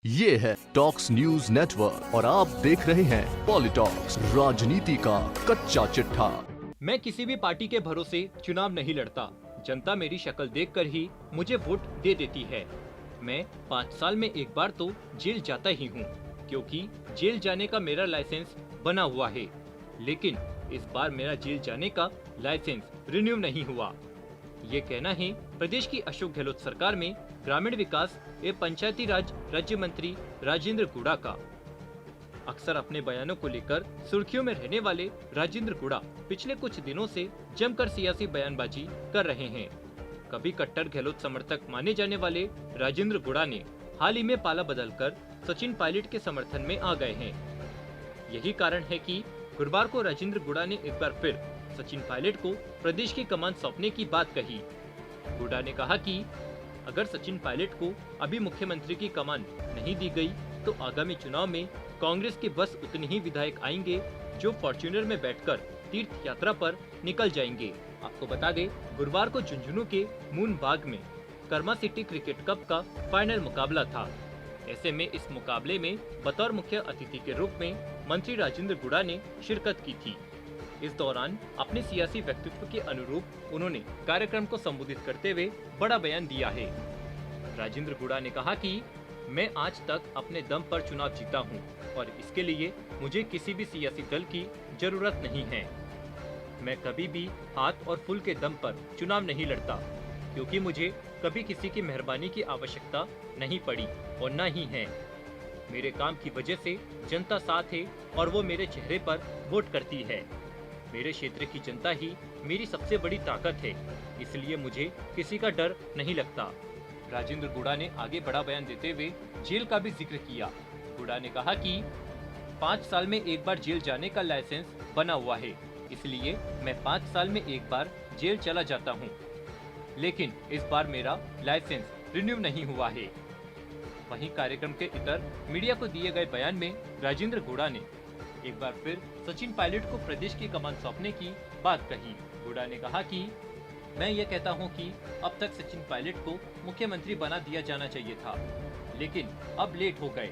ये है talks news network और आप देख रहे हैं पॉलिटॉक्स, राजनीति का कच्चा चिट्ठा। मैं किसी भी पार्टी के भरोसे चुनाव नहीं लड़ता। जनता मेरी शक्ल देखकर ही मुझे वोट दे देती है। मैं 5 साल में एक बार तो जेल जाता ही हूँ, क्योंकि जेल जाने का मेरा लाइसेंस बना हुआ है। लेकिन इस बार मेरा जेल जाने का लाइसेंस रिन्यू नहीं हुआ। ये कहना है प्रदेश की अशोक गहलोत सरकार में ग्रामीण विकास एवं पंचायती राज राज्य मंत्री राजेंद्र गुड़ा का। अक्सर अपने बयानों को लेकर सुर्खियों में रहने वाले राजेंद्र गुड़ा पिछले कुछ दिनों से जमकर सियासी बयानबाजी कर रहे हैं। कभी कट्टर गहलोत समर्थक माने जाने वाले राजेंद्र गुड़ा ने हाल ही में पाला बदलकर सचिन पायलट के समर्थन में आ गए हैं। यही कारण है कि गुरुवार को राजेंद्र गुड़ा ने एक बार फिर सचिन पायलट को प्रदेश की कमान सौंपने की बात कही। गुड़ा ने कहा कि अगर सचिन पायलट को अभी मुख्यमंत्री की कमान नहीं दी गई तो आगामी चुनाव में कांग्रेस के बस उतने ही विधायक आएंगे जो फॉर्च्यूनर में बैठकर तीर्थ यात्रा पर निकल जाएंगे। आपको बता दें, गुरुवार को झुंझुनू के मून बाग में कर्मा सिटी क्रिकेट कप का फाइनल मुकाबला था। ऐसे में इस मुकाबले में बतौर मुख्य अतिथि के रूप में मंत्री राजेंद्र गुड़ा ने शिरकत की थी। इस दौरान अपने सियासी व्यक्तित्व के अनुरूप उन्होंने कार्यक्रम को संबोधित करते हुए बड़ा बयान दिया है। राजेंद्र गुड़ा ने कहा कि मैं आज तक अपने दम पर चुनाव जीता हूं और इसके लिए मुझे किसी भी सियासी दल की जरूरत नहीं है। मैं कभी भी हाथ और फूल के दम पर चुनाव नहीं लड़ता, क्योंकि मुझे कभी किसी की मेहरबानी की आवश्यकता नहीं पड़ी और न ही है। मेरे काम की वजह से जनता साथ है और वो मेरे चेहरे पर वोट करती है। मेरे क्षेत्र की जनता ही मेरी सबसे बड़ी ताकत है, इसलिए मुझे किसी का डर नहीं लगता। राजेंद्र गुड़ा ने आगे बड़ा बयान देते हुए जेल का भी जिक्र किया। गुड़ा ने कहा कि 5 साल में एक बार जेल जाने का लाइसेंस बना हुआ है, इसलिए मैं 5 साल में एक बार जेल चला जाता हूँ। लेकिन इस बार मेरा लाइसेंस रिन्यू नहीं हुआ है। वहीं कार्यक्रम के इतर मीडिया को दिए गए बयान में राजेंद्र गुड़ा ने एक बार फिर सचिन पायलट को प्रदेश की कमान सौंपने की बात कही। गुड़ा ने कहा कि मैं ये कहता हूं कि अब तक सचिन पायलट को मुख्यमंत्री बना दिया जाना चाहिए था, लेकिन अब लेट हो गए।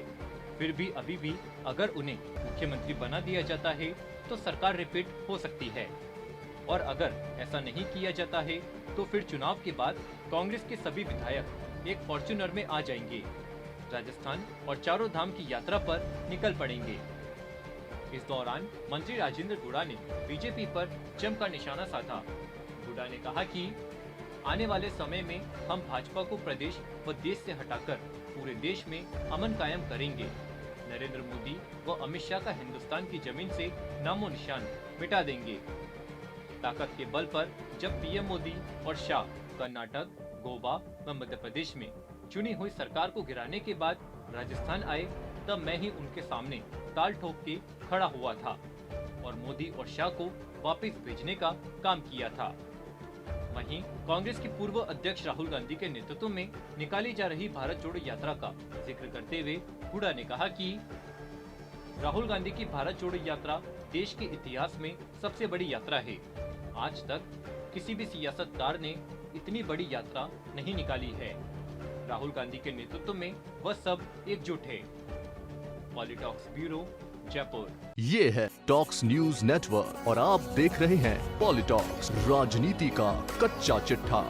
फिर भी अभी भी अगर उन्हें मुख्यमंत्री बना दिया जाता है तो सरकार रिपीट हो सकती है, और अगर ऐसा नहीं किया जाता है तो फिर चुनाव के बाद कांग्रेस के सभी विधायक एक फॉर्च्यूनर में आ जाएंगे, राजस्थान और चारों धाम की यात्रा पर निकल पड़ेंगे। इस दौरान मंत्री राजेंद्र गुड़ा ने बीजेपी पर जमकर निशाना साधा। गुड़ा ने कहा कि आने वाले समय में हम भाजपा को प्रदेश व देश से हटाकर पूरे देश में अमन कायम करेंगे। नरेंद्र मोदी व अमित शाह का हिंदुस्तान की जमीन से नामो निशान मिटा देंगे। ताकत के बल पर जब पीएम मोदी और शाह कर्नाटक, गोवा व मध्य प्रदेश में चुनी हुई सरकार को गिराने के बाद राजस्थान आए, तब मैं ही उनके सामने ताल ठोक के खड़ा हुआ था और मोदी और शाह को वापस भेजने का काम किया था। वहीं कांग्रेस के पूर्व अध्यक्ष राहुल गांधी के नेतृत्व में निकाली जा रही भारत जोड़ो यात्रा का जिक्र करते हुए गुड़ा ने कहा कि राहुल गांधी की भारत जोड़ो यात्रा देश के इतिहास में सबसे बड़ी यात्रा है। आज तक किसी भी सियासतदार ने इतनी बड़ी यात्रा नहीं निकाली है। राहुल गांधी के नेतृत्व में वह सब एकजुट है। पॉलिटॉक्स ब्यूरो, जयपुर। ये है टॉक्स न्यूज नेटवर्क और आप देख रहे हैं पॉलिटॉक्स, राजनीति का कच्चा चिट्ठा।